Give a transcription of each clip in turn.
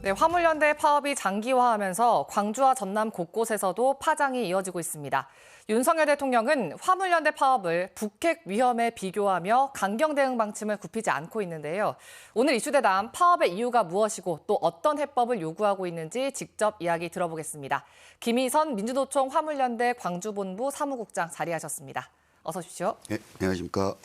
네, 화물연대 파업이 장기화하면서 광주와 전남 곳곳에서도 파장이 이어지고 있습니다. 윤석열 대통령은 화물연대 파업을 북핵 위험에 비교하며 강경 대응 방침을 굽히지 않고 있는데요. 오늘 이슈대담 파업의 이유가 무엇이고 또 어떤 해법을 요구하고 있는지 직접 이야기 들어보겠습니다. 김희선 민주노총 화물연대 광주본부 사무국장 자리하셨습니다. 어서 오십시오. 네, 안녕하십니까.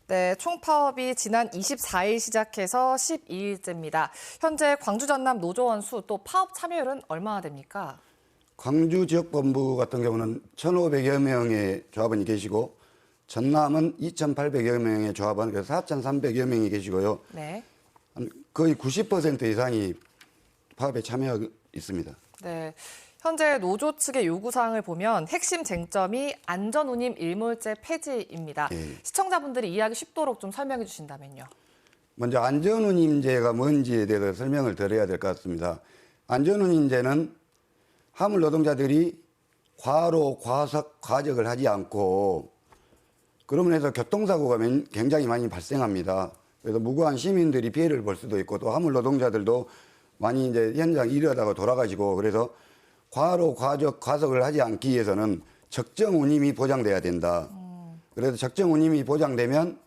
네, 총파업이 지난 24일 시작해서 12일째입니다. 현재 광주 전남 노조원 수 또 파업 참여율은 얼마나 됩니까? 광주 지역본부 같은 경우는 1,500여 명의 조합원이 계시고 전남은 2,800여 명의 조합원, 그래서 4,300여 명이 계시고요. 네. 거의 90% 이상이 파업에 참여하고 있습니다. 네. 현재 노조 측의 요구사항을 보면 핵심 쟁점이 안전운임 일몰제 폐지입니다. 예. 시청자분들이 이해하기 쉽도록 좀 설명해 주신다면요. 먼저 안전운임제가 뭔지에 대해서 설명을 드려야 될 것 같습니다. 안전운임제는 화물 노동자들이 과로, 과속, 과적을 하지 않고 그러면 해서 교통사고가 굉장히 많이 발생합니다. 그래서 무고한 시민들이 피해를 볼 수도 있고 또 화물 노동자들도 많이 이제 현장 일하다가 돌아가시고 그래서 과로, 과적, 과속을 하지 않기 위해서는 적정 운임이 보장돼야 된다. 그래서 적정 운임이 보장되면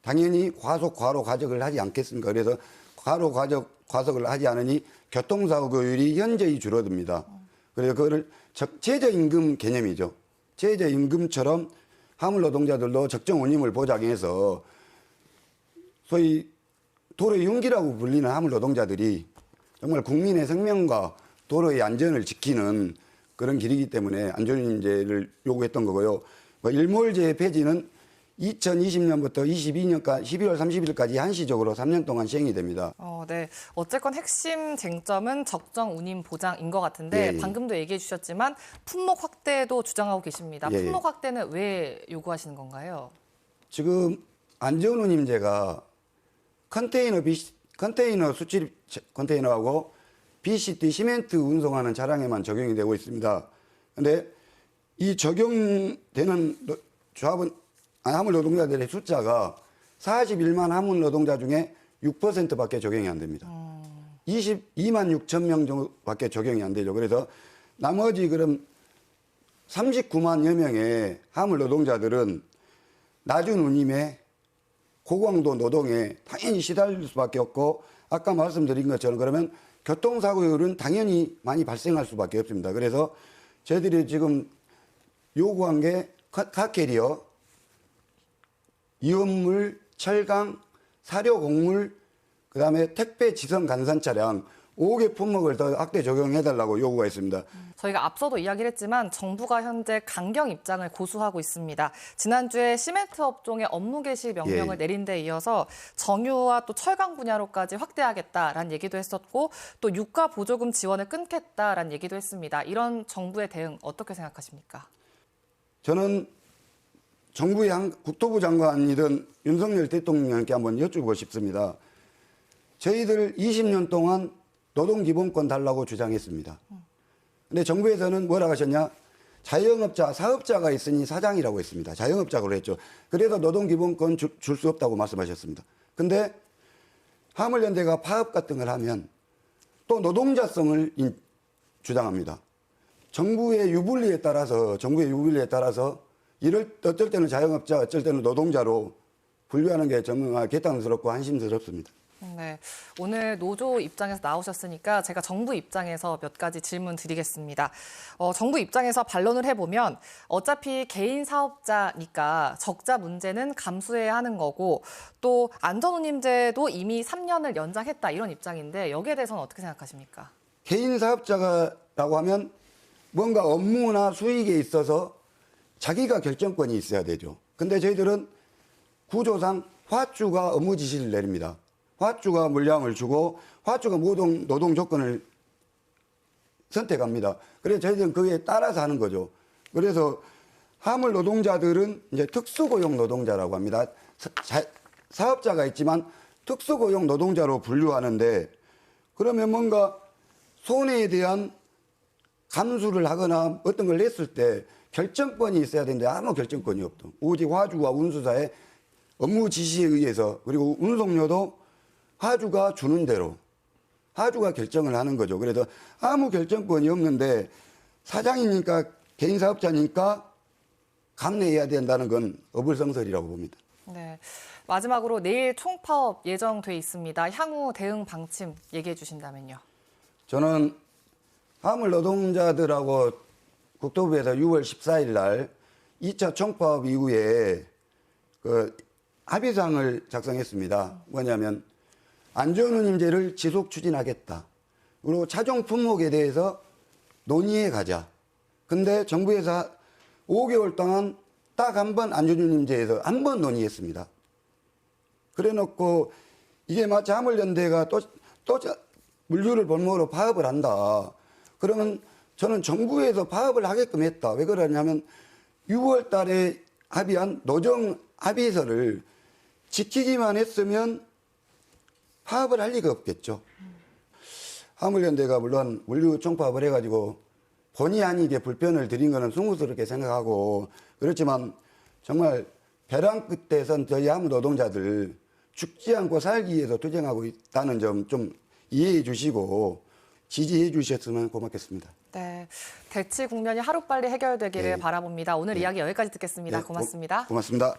당연히 과속, 과로, 과적을 하지 않겠습니까? 그래서 과로, 과적, 과속을 하지 않으니 교통사고율이 현저히 줄어듭니다. 그래서 그거를 최저임금 개념이죠. 최저임금처럼 화물 노동자들도 적정 운임을 보장해서 소위 도로의 흉기라고 불리는 화물 노동자들이 정말 국민의 생명과 도로의 안전을 지키는 그런 길이기 때문에 안전운임제를 요구했던 거고요. 일몰제 폐지는 2020년부터 22년까지 12월 30일까지 한시적으로 3년 동안 시행이 됩니다. 네. 어쨌건 핵심 쟁점은 적정 운임 보장인 것 같은데 예. 방금도 얘기해 주셨지만 품목 확대도 주장하고 계십니다. 예. 품목 확대는 왜 요구하시는 건가요? 지금 안전운임제가 컨테이너 수출입 컨테이너하고 BCT 시멘트 운송하는 차량에만 적용이 되고 있습니다. 그런데 이 적용되는 조합원 화물 노동자들의 숫자가 41만 화물 노동자 중에 6%밖에 적용이 안 됩니다. 22만 6천 명 정도밖에 적용이 안 되죠. 그래서 나머지 그럼 39만여 명의 화물 노동자들은 낮은 운임에 고강도 노동에 당연히 시달릴 수밖에 없고 아까 말씀드린 것처럼 그러면 교통사고율은 당연히 많이 발생할 수밖에 없습니다. 그래서 저희들이 지금 요구한 게 카캐리어, 이온물, 철강, 사료, 곡물, 그다음에 택배, 지선, 간선 차량 5개 품목을 더 확대 적용해달라고 요구가 있습니다. 저희가 앞서도 이야기를 했지만 정부가 현재 강경 입장을 고수하고 있습니다. 지난주에 시멘트 업종의 업무 개시 명령을 내린 데 이어서 정유와 또 철강 분야로까지 확대하겠다라는 얘기도 했었고 또 유가 보조금 지원을 끊겠다라는 얘기도 했습니다. 이런 정부의 대응 어떻게 생각하십니까? 저는 정부의 국토부 장관이든 윤석열 대통령께 한번 여쭈고 싶습니다. 저희들 20년 동안 노동기본권 달라고 주장했습니다. 근데 정부에서는 뭐라고 하셨냐? 자영업자, 사업자가 있으니 사장이라고 했습니다. 자영업자로 했죠. 그래서 노동기본권 줄 수 없다고 말씀하셨습니다. 근데 화물연대가 파업 같은 걸 하면 또 노동자성을 주장합니다. 정부의 유불리에 따라서 어쩔 때는 자영업자, 어쩔 때는 노동자로 분류하는 게 정말 개탄스럽고 한심스럽습니다. 네, 오늘 노조 입장에서 나오셨으니까 제가 정부 입장에서 몇 가지 질문 드리겠습니다. 정부 입장에서 반론을 해보면 어차피 개인 사업자니까 적자 문제는 감수해야 하는 거고 또 안전운임제도 이미 3년을 연장했다 이런 입장인데 여기에 대해서는 어떻게 생각하십니까? 개인 사업자라고 하면 뭔가 업무나 수익에 있어서 자기가 결정권이 있어야 되죠. 근데 저희들은 구조상 화주가 업무 지시를 내립니다. 화주가 물량을 주고 화주가 모든 노동 조건을 선택합니다. 그래서 저희들은 거기에 따라서 하는 거죠. 그래서 화물 노동자들은 이제 특수고용 노동자라고 합니다. 사업자가 있지만 특수고용 노동자로 분류하는데 그러면 뭔가 손해에 대한 감수를 하거나 어떤 걸 냈을 때 결정권이 있어야 되는데 아무 결정권이 없던 오직 화주와 운수사의 업무 지시에 의해서 그리고 운송료도 화주가 주는 대로 하주가 결정을 하는 거죠. 그래서 아무 결정권이 없는데 사장이니까 개인 사업자니까 감내해야 된다는 건 어불성설이라고 봅니다. 네. 마지막으로 내일 총파업 예정돼 있습니다. 향후 대응 방침 얘기해 주신다면요. 저는 화물 노동자들하고 국토부에서 6월 14일 날 2차 총파업 이후에 그 합의사항을 작성했습니다. 뭐냐면 안전운임제를 지속 추진하겠다. 그리고 차종 품목에 대해서 논의해 가자. 근데 정부에서 5개월 동안 딱 한 번 안전운임제에서 한 번 논의했습니다. 그래 놓고 이게 마치 화물연대가 또 물류를 본목으로 파업을 한다. 그러면 저는 정부에서 파업을 하게끔 했다. 왜 그러냐면 6월 달에 합의한 노정 합의서를 지키기만 했으면 파업을 할 리가 없겠죠. 화물연대가 물론 물류 총파업을 해가지고 본의 아니게 불편을 드린 거는 숭고스럽게 생각하고 그렇지만 정말 벼랑 끝에 선 저희 화물 노동자들 죽지 않고 살기 위해서 투쟁하고 있다는 점 좀 이해해 주시고 지지해 주셨으면 고맙겠습니다. 네, 대치 국면이 하루빨리 해결되기를 네. 바라봅니다. 오늘 네. 이야기 여기까지 듣겠습니다. 네, 고맙습니다. 고맙습니다.